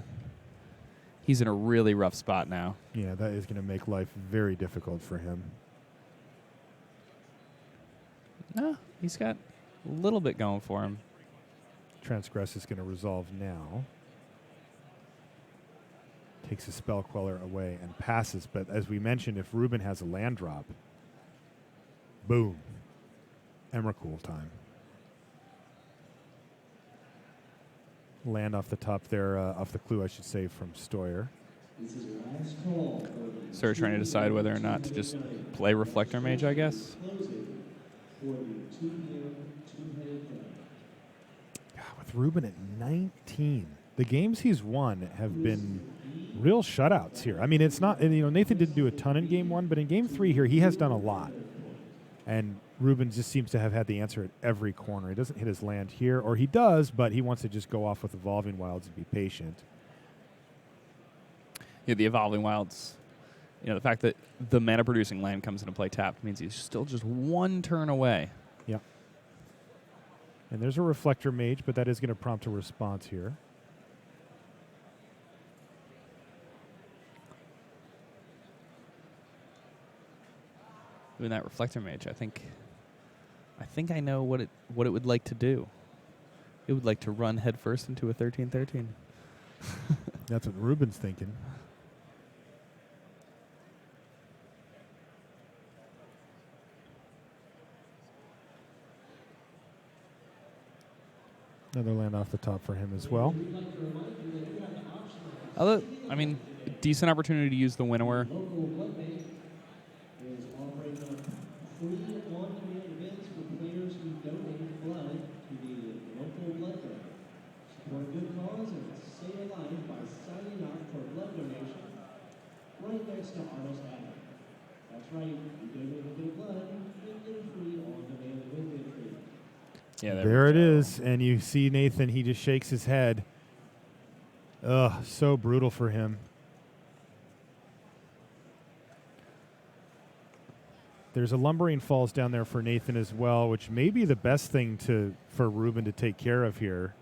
S1: he's in a really rough spot now.
S2: Yeah, that is going to make life very difficult for him.
S1: No, he's got a little bit going for him.
S2: Transgress is going to resolve now. Takes a spell queller away and passes. But as we mentioned, if Ruben has a land drop, boom, Emrakul time. Land off the top there, off the clue, I should say, from Stoyer.
S3: This is your last call.
S1: So we're trying to decide whether or not to just play Reflector Mage, I guess.
S3: Closing for the 2 p.m. two-headed play.
S2: God, with Ruben at 19, the games he's won have been real shutouts here. I mean, it's not, Nathan didn't do a ton in game 1, but in game 3 here, he has done a lot. And Ruben just seems to have had the answer at every corner. He doesn't hit his land here, or he does, but he wants to just go off with Evolving Wilds and be patient.
S1: Yeah, the Evolving Wilds, the fact that the mana-producing land comes into play tapped means he's still just 1 turn away.
S2: Yeah. And there's a Reflector Mage, but that is going to prompt a response here.
S1: Doing that Reflector Mage, I think I know what it would like to do. It would like to run headfirst into a 13/13.
S2: That's what Ruben's thinking. Another land off the top for him as well.
S1: Although, I mean, decent opportunity to use the Winnower.
S3: Local Blood Bank is offering up free on-demand events for players who donate blood to the local blood bank. Support a good cause and save a life by signing up for a blood donation right next to Arnold's Avenue. That's right, you donate a bit of blood, you get a free on-demand event entry.
S1: Yeah,
S2: There it is. And you see Nathan, he just shakes his head. Ugh, so brutal for him. There's a Lumbering Falls down there for Nathan as well, which may be the best thing for Ruben to take care of here.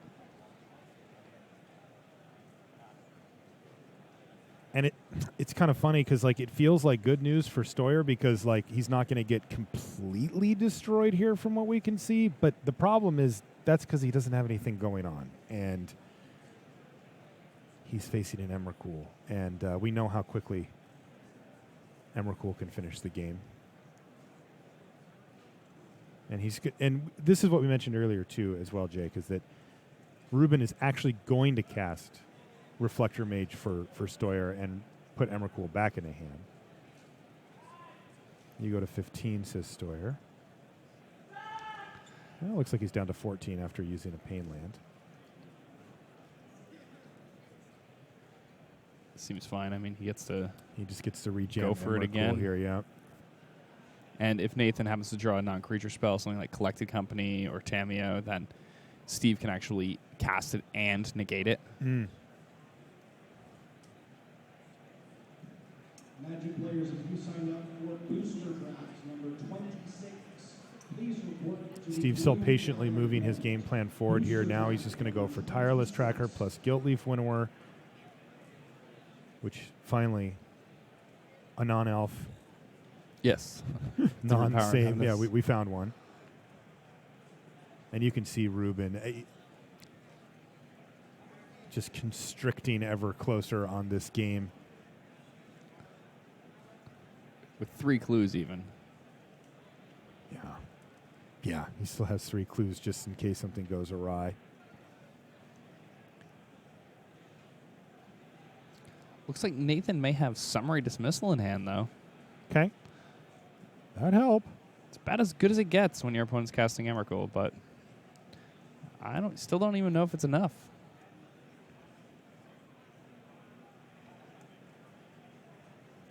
S2: And it's kind of funny because it feels like good news for Stoyer because he's not going to get completely destroyed here from what we can see. But the problem is that's because he doesn't have anything going on, and he's facing an Emrakul, and we know how quickly Emrakul can finish the game. And he's good. And this is what we mentioned earlier too, as well, Jake, is that Ruben is actually going to cast Reflector Mage for Stoyer and put Emrakul back in the hand. You go to 15, says Stoyer. Well, looks like he's down to 14 after using a Pain land.
S1: Seems fine. I mean, he
S2: just gets to rejam
S1: go for it
S2: Emrakul
S1: again
S2: here, yeah.
S1: And if Nathan happens to draw a non-creature spell, something like Collected Company or Tameo, then Steve can actually cast it and negate it.
S2: Mm.
S3: Magic players, if you signed up for booster draft number 26, please report
S2: Steve's still patiently moving his game plan forward here. Now he's just going to go for Tireless Tracker plus Gilt Leaf Winnower, which finally a non-elf,
S1: Yes.
S2: non-same. Yeah, we found one. And you can see Ruben just constricting ever closer on this game.
S1: With 3 clues even.
S2: Yeah. Yeah, he still has 3 clues just in case something goes awry.
S1: Looks like Nathan may have summary dismissal in hand, though.
S2: Okay. That'd help.
S1: It's about as good as it gets when your opponent's casting Emrakul, but still don't even know if it's enough.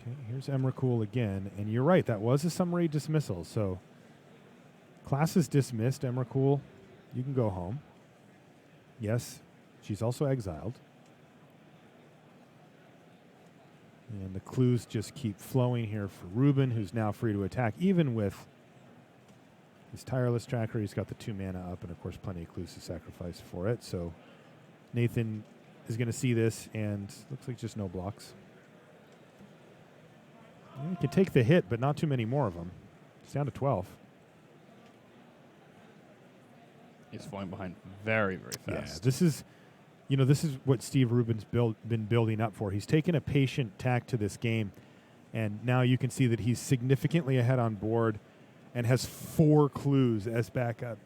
S2: Okay, here's Emrakul again, and you're right, that was a summary dismissal, so class is dismissed. Emrakul, you can go home. Yes, she's also exiled. And the clues just keep flowing here for Ruben, who's now free to attack, even with his Tireless Tracker. He's got the 2 mana up, and of course plenty of clues to sacrifice for it. So Nathan is going to see this, and looks like just no blocks. He can take the hit, but not too many more of them. It's down to 12.
S1: He's falling behind very, very fast.
S2: Yeah, this is what Steve Rubin's been building up for. He's taken a patient tack to this game, and now you can see that he's significantly ahead on board and has 4 clues as backup.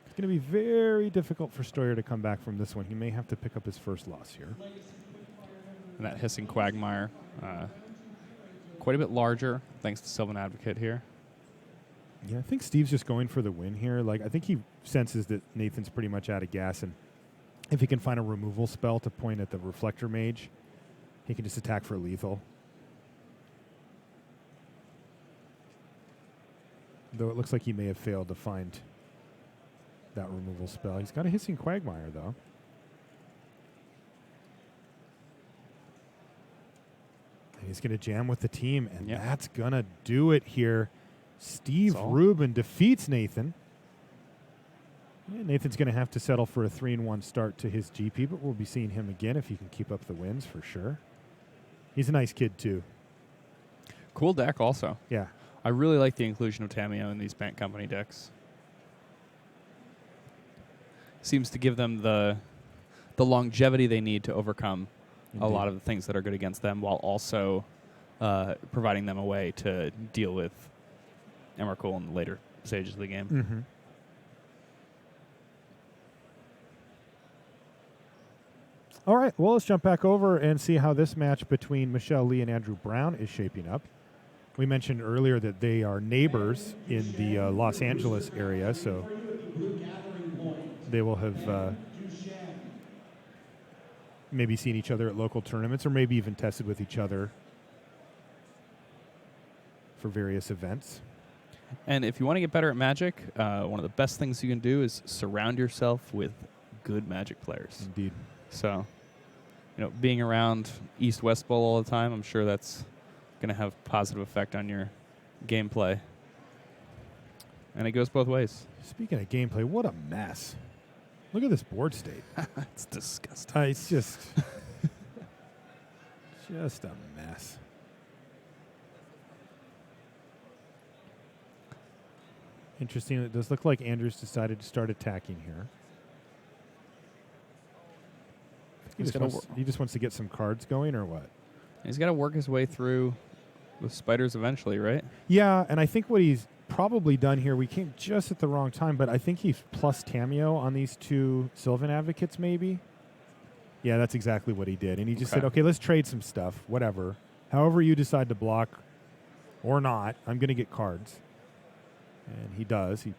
S2: It's going to be very difficult for Stoyer to come back from this one. He may have to pick up his first loss here.
S1: And that Hissing Quagmire, quite a bit larger, thanks to Sylvan Advocate here.
S2: Yeah, I think Steve's just going for the win here. Like, I think he senses that Nathan's pretty much out of gas, and if he can find a removal spell to point at the Reflector Mage, he can just attack for lethal. Though it looks like he may have failed to find that removal spell. He's got a Hissing Quagmire, though. And he's going to jam with the team, and that's going to do it here. Steve Rubin defeats Nathan. Yeah, Nathan's going to have to settle for a 3-1 start to his GP, but we'll be seeing him again if he can keep up the wins for sure. He's a nice kid, too.
S1: Cool deck also.
S2: Yeah.
S1: I really like the inclusion of Tamiyo in these Bank Company decks. Seems to give them the longevity they need to overcome a lot of the things that are good against them, while also providing them a way to deal with Emrakul in the later stages of the game.
S2: Mm-hmm. All right, well, let's jump back over and see how this match between Michelle Lee and Andrew Brown is shaping up. We mentioned earlier that they are neighbors in the Los Angeles area, so they will have maybe seen each other at local tournaments or maybe even tested with each other for various events.
S1: And if you want to get better at Magic, one of the best things you can do is surround yourself with good Magic players.
S2: Indeed.
S1: So, being around East-West Bowl all the time, I'm sure that's going to have a positive effect on your gameplay. And it goes both ways.
S2: Speaking of gameplay, what a mess. Look at this board state.
S1: It's disgusting.
S2: It's just a mess. Interesting. It does look like Andrews decided to start attacking here. He just wants to get some cards going, or what?
S1: He's got to work his way through the spiders eventually, right?
S2: Yeah, and I think what he's probably done here, we came just at the wrong time, but I think he's plus Tamiyo on these 2 Sylvan Advocates, maybe. Yeah, that's exactly what he did. And he just said, okay, let's trade some stuff, whatever. However you decide to block or not, I'm going to get cards. And he does. He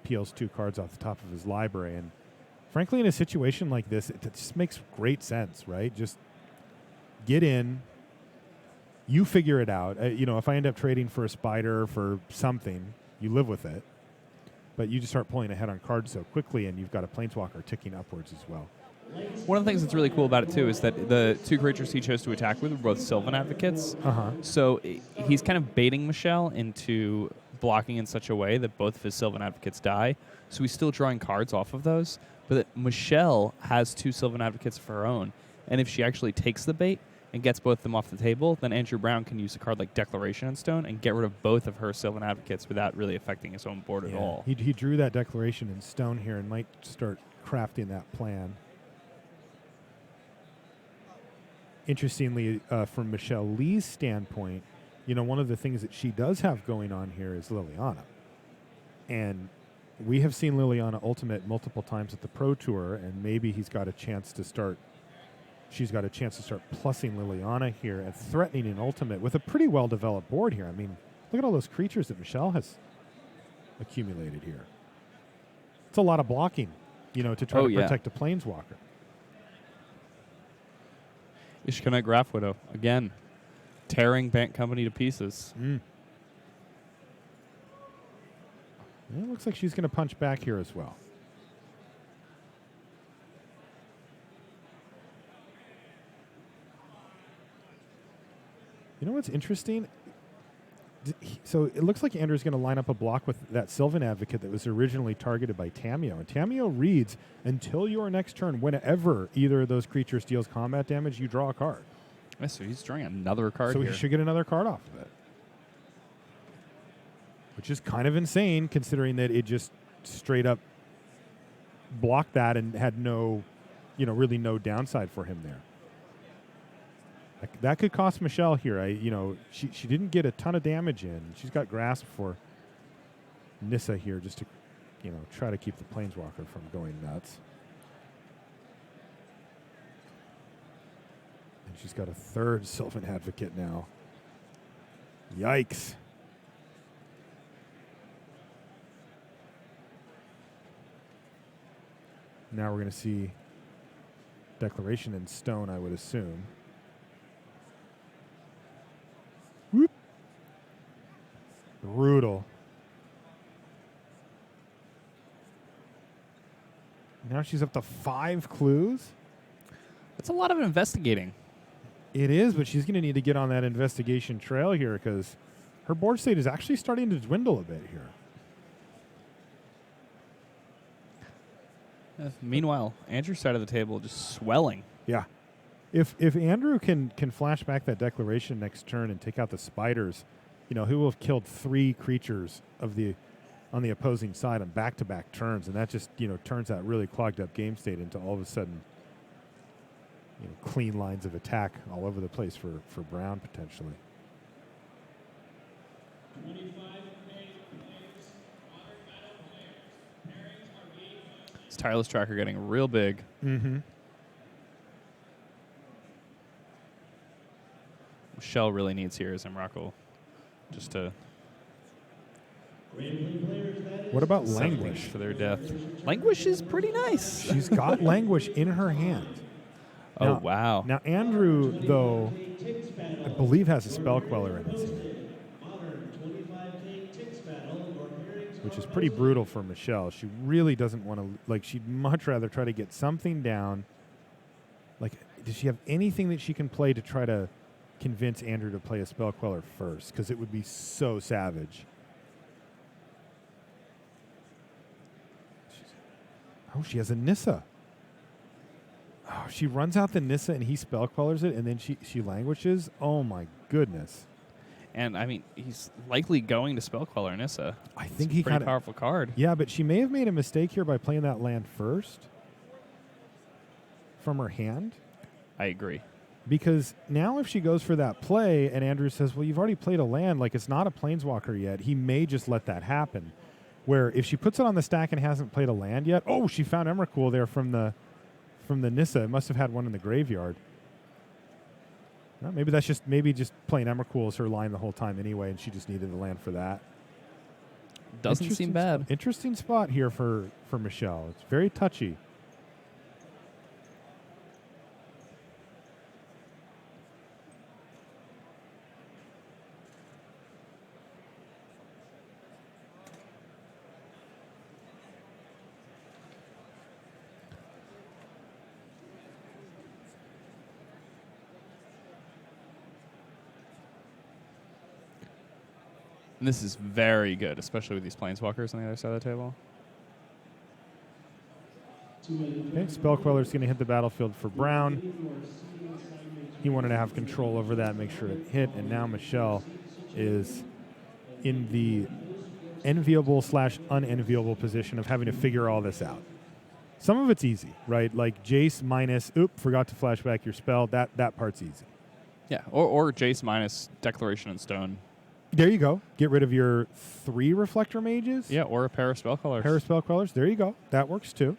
S2: peels 2 cards off the top of his library. And frankly, in a situation like this, it just makes great sense, right? Just get in. You figure it out. If I end up trading for a spider for something, you live with it. But you just start pulling ahead on cards so quickly, and you've got a Planeswalker ticking upwards as well.
S1: One of the things that's really cool about it, too, is that the 2 creatures he chose to attack with were both Sylvan Advocates.
S2: Uh-huh.
S1: So he's kind of baiting Michelle into blocking in such a way that both of his Sylvan Advocates die. So he's still drawing cards off of those. But that Michelle has 2 Sylvan Advocates of her own. And if she actually takes the bait and gets both of them off the table, then Andrew Brown can use a card like Declaration in Stone and get rid of both of her Sylvan Advocates without really affecting his own board at all.
S2: He drew that Declaration in Stone here and might start crafting that plan. Interestingly, from Michelle Lee's standpoint, one of the things that she does have going on here is Liliana. And we have seen Liliana Ultimate multiple times at the Pro Tour, and maybe she's got a chance to start plussing Liliana here and threatening an Ultimate with a pretty well-developed board here. I mean, look at all those creatures that Michelle has accumulated here. It's a lot of blocking, to try to protect a Planeswalker.
S1: Ishkanite Graph Widow, again, tearing Bank Company to pieces.
S2: It looks like she's going to punch back here as well. You know what's interesting? So it looks like Andrew's going to line up a block with that Sylvan Advocate that was originally targeted by Tameo. And Tameo reads, until your next turn, whenever either of those creatures deals combat damage, you draw a card.
S1: Yeah, so he's drawing another card here.
S2: So he should get another card off of it. Which is kind of insane, considering that it just straight up blocked that and had no, really no downside for him there. That could cost Michelle here. She didn't get a ton of damage in. She's got Grasp for Nissa here just to, try to keep the Planeswalker from going nuts. And she's got a 3rd Sylvan Advocate now. Yikes. Now we're going to see Declaration in Stone, I would assume. Whoop. Brutal. Now she's up to 5 clues.
S1: That's a lot of investigating.
S2: It is, but she's going to need to get on that investigation trail here because her board state is actually starting to dwindle a bit here.
S1: Meanwhile, Andrew's side of the table just swelling.
S2: Yeah. If Andrew can flash back that Declaration next turn and take out the spiders, he will have killed 3 creatures on the opposing side on back-to-back turns, and that just turns that really clogged up game state into all of a sudden clean lines of attack all over the place for Brown potentially.
S4: 25 players, modern battle players. Pairings are being
S1: This Tireless Tracker getting real big.
S2: Mm-hmm.
S1: Michelle really needs here as Emrakul just to
S2: What about
S1: something
S2: Languish?
S1: for their death. Languish is pretty nice.
S2: She's got Languish in her hand.
S1: Oh,
S2: Now-
S1: wow.
S2: Now, Andrew, though, I believe has a Spell Queller in his hand, which is pretty brutal for Michelle. She really doesn't want to, she'd much rather try to get something down. Does she have anything that she can play to try to convince Andrew to play a Spell Queller first? Because it would be so savage. She has a Nissa. Oh, she runs out the Nissa and he Spell Quellers it, and then she languishes. Oh, my goodness.
S1: And, I mean, he's likely going to Spell Queller Nissa.
S2: I think
S1: It's a
S2: he
S1: pretty
S2: kind of...
S1: powerful card.
S2: Yeah, but she may have made a mistake here by playing that land first from her hand.
S1: I agree.
S2: Because now if she goes for that play and Andrew says, well, you've already played a land, it's not a Planeswalker yet, he may just let that happen. Where if she puts it on the stack and hasn't played a land yet, she found Emrakul there from the Nissa. It must have had one in the graveyard. Well, maybe just playing Emrakul as her line the whole time anyway, and she just needed the land for that.
S1: Doesn't seem bad.
S2: Interesting spot here for Michelle. It's very touchy.
S1: And this is very good, especially with these planeswalkers on the other side of the table.
S2: Okay, Spell Queller's going to hit the battlefield for Brown. He wanted to have control over that, make sure it hit, and now Michelle is in the enviable/unenviable position of having to figure all this out. Some of it's easy, right? Like Jace minus, forgot to flash back your spell. That part's easy.
S1: Yeah, or Jace minus Declaration in Stone.
S2: There you go. Get rid of your 3 Reflector Mages.
S1: Yeah, or a pair of Spellcallers.
S2: Pair of Spellquellers. There you go. That works too.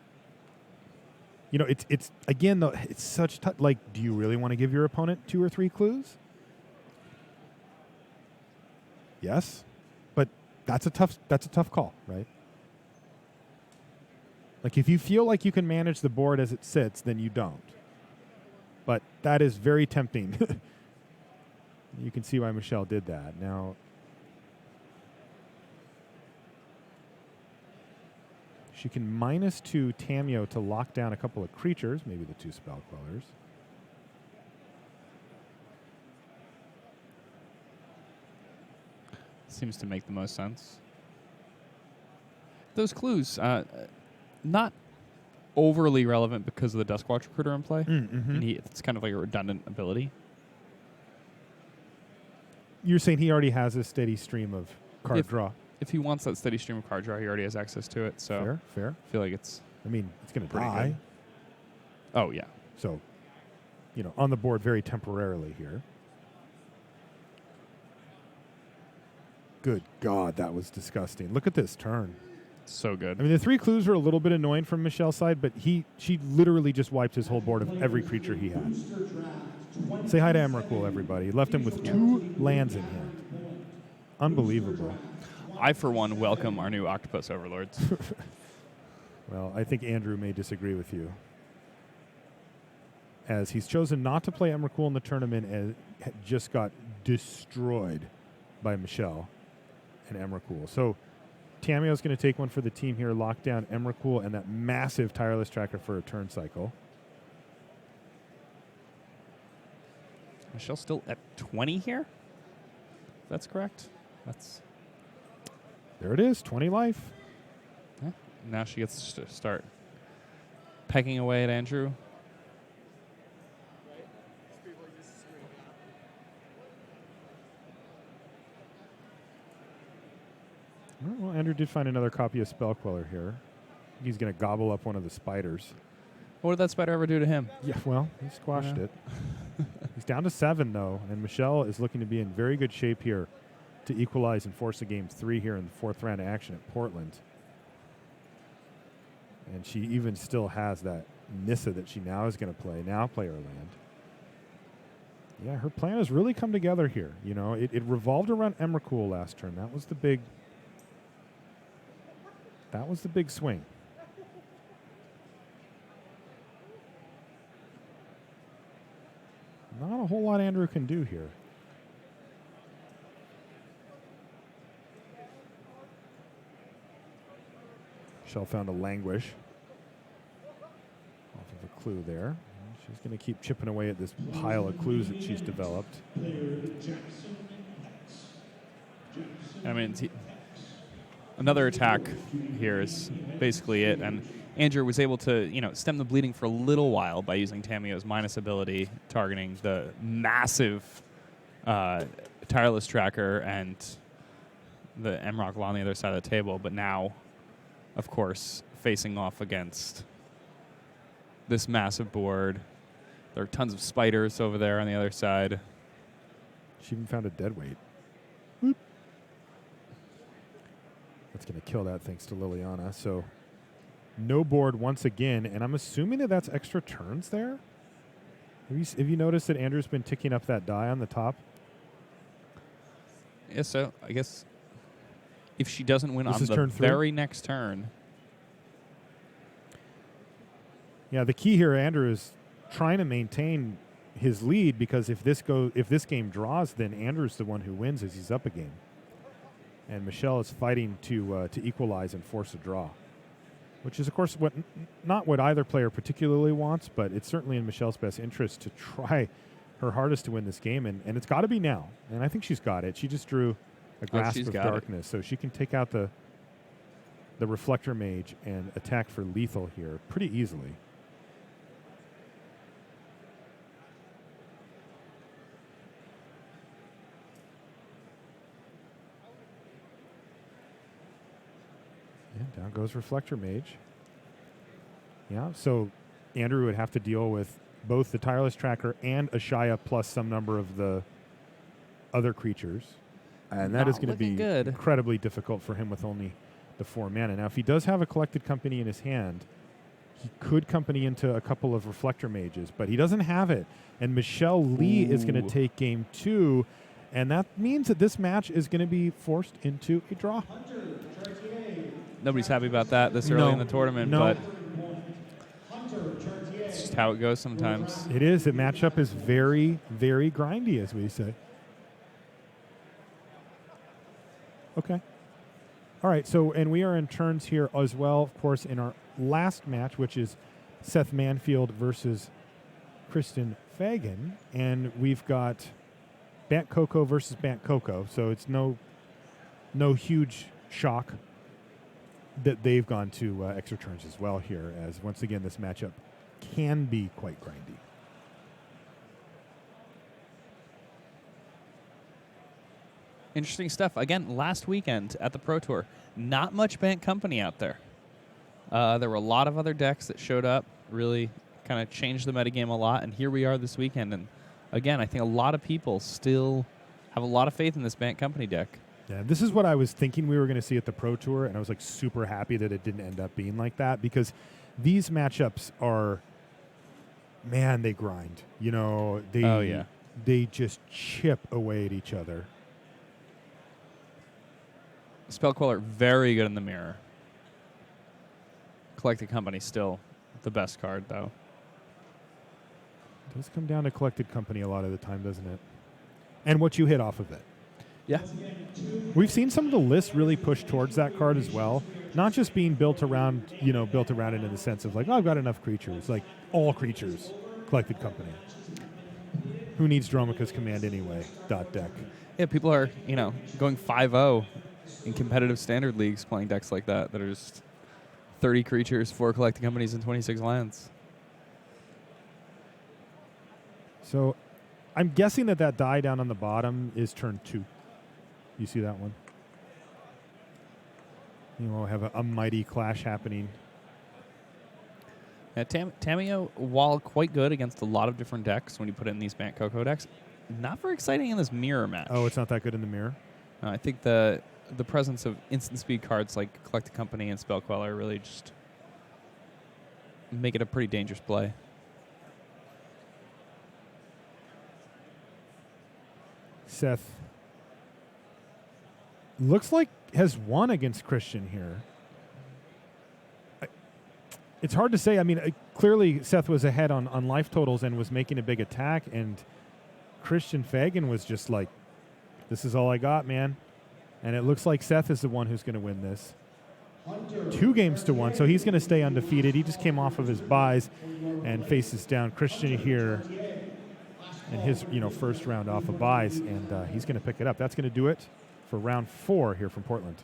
S2: You know, it's again though. It's such like. Do you really want to give your opponent 2 or 3 clues? Yes, but that's a tough call, right? Like if you feel like you can manage the board as it sits, then you don't. But that is very tempting. You can see why Michelle did that. Now, she can -2 Tameo to lock down a couple of creatures, maybe the 2 Spellquellers.
S1: Seems to make the most sense. Those clues, not overly relevant because of the Duskwatch Recruiter in play.
S2: Mm-hmm.
S1: And it's kind of like a redundant ability.
S2: You're saying he already has a steady stream of card draw.
S1: If he wants that steady stream of card draw, he already has access to it. So
S2: Fair.
S1: I feel like it's
S2: I mean, it's going to
S1: pretty
S2: die.
S1: good. Oh, yeah.
S2: So, on the board very temporarily here. Good God, that was disgusting. Look at this turn.
S1: So good.
S2: I mean, the 3 clues were a little bit annoying from Michelle's side, but she literally just wiped his whole board of every creature he had. Say hi to Emrakul, everybody. Left him with 2 lands in hand. Unbelievable.
S1: I, for one, welcome our new Octopus Overlords.
S2: Well, I think Andrew may disagree with you, as he's chosen not to play Emrakul in the tournament and just got destroyed by Michelle and Emrakul. So Tameo's going to take one for the team here, lock down Emrakul and that massive Tireless Tracker for a turn cycle.
S1: Michelle's still at 20 here? If that's correct.
S2: There it is, 20 life.
S1: Yeah. Now she gets to start pegging away at Andrew.
S2: Well, Andrew did find another copy of Spellqueller here. He's going to gobble up one of the spiders.
S1: What did that spider ever do to him?
S2: Yeah, well, he squashed it. He's down to 7, though, and Michelle is looking to be in very good shape here to equalize and force a game 3 here in the 4th round of action at Portland. And she even still has that Nissa that she now is going to play her land. Yeah, her plan has really come together here. It revolved around Emrakul last turn. That was the big swing. Not a whole lot Andrew can do here. Michelle found a Languish off of a clue there. She's going to keep chipping away at this pile of clues that she's developed.
S1: I mean, another attack here is basically it. And Andrew was able to, stem the bleeding for a little while by using Tameo's minus ability, targeting the massive Tireless Tracker and the Emrakul on the other side of the table. But now, of course, facing off against this massive board. There are tons of spiders over there on the other side.
S2: She even found a deadweight. Whoop. That's going to kill that thanks to Liliana. So no board once again, and I'm assuming that that's extra turns there. Have you noticed that Andrew's been ticking up that die on the top?
S1: Yeah, so I guess if she doesn't win
S2: This
S1: on
S2: is
S1: the
S2: turn 3?
S1: very next turn.
S2: Yeah, the key here, Andrew, is trying to maintain his lead, because if this game draws, then Andrew's the one who wins as he's up a game. And Michelle is fighting to equalize and force a draw, which is, of course, not what either player particularly wants, but it's certainly in Michelle's best interest to try her hardest to win this game, and it's got to be now. And I think she's got it. She just drew a Grasp
S1: she's
S2: of
S1: got it.
S2: Darkness. So she can take out the Reflector Mage and attack for lethal here pretty easily. Yeah, down goes Reflector Mage. Yeah, so Andrew would have to deal with both the Tireless Tracker and Ashaya plus some number of the other creatures. And that is
S1: Not
S2: going to be
S1: looking good.
S2: incredibly difficult for him with only the 4 mana. Now, if he does have a Collected Company in his hand, he could company into a couple of Reflector Mages, but he doesn't have it. And Michelle Lee is going to
S1: Ooh.
S2: take game 2, and that means that this match is going to be forced into a draw.
S1: Nobody's happy about that this early
S2: No.
S1: in the tournament,
S2: No.
S1: but it's just how it goes sometimes.
S2: It is. The matchup is very, very grindy, as we say. Okay. All right, so, and we are in turns here as well, of course, in our last match, which is Seth Manfield versus Kristen Fagan. And we've got Bant Coco versus Bant Coco, so it's no huge shock that they've gone to extra turns as well here, as once again this matchup can be quite grindy.
S1: Interesting stuff. Again, last weekend at the Pro Tour, not much Bant Company out there. There were a lot of other decks that showed up, really kind of changed the metagame a lot, and here we are this weekend. And again, I think a lot of people still have a lot of faith in this Bant Company deck.
S2: Yeah, this is what I was thinking we were going to see at the Pro Tour, and I was like super happy that it didn't end up being like that, because these matchups are, man, they grind. You know, they just chip away at each other.
S1: Spellqueller, very good in the mirror. Collected Company, still the best card, though.
S2: It does come down to Collected Company a lot of the time, doesn't it? And what you hit off of it.
S1: Yeah.
S2: We've seen some of the lists really push towards that card as well. Not just being built around it in the sense of like, oh, I've got enough creatures. Like, all creatures, Collected Company. Who needs Dromica's Command anyway? .deck.
S1: Yeah, people are, going 5-0 in competitive standard leagues playing decks like that are just 30 creatures, 4 Collected Companies, and 26 lands.
S2: So I'm guessing that die down on the bottom is turn 2. You see that one? We'll have a mighty clash happening.
S1: Yeah, Tamiyo, while quite good against a lot of different decks when you put it in these Bant Coco decks, not very exciting in this mirror match.
S2: Oh, it's not that good in the mirror?
S1: I think the presence of instant speed cards like Collected Company and Spellqueller really just make it a pretty dangerous play.
S2: Seth looks like has won against Christian here. It's hard to say. I mean, clearly Seth was ahead on life totals and was making a big attack, and Christian Fagan was just like, this is all I got, man. And it looks like Seth is the one who's going to win this. 2-1, so he's going to stay undefeated. He just came off of his buys and faces down Christian here in his first round off of buys, and he's going to pick it up. That's going to do it for round 4 here from Portland.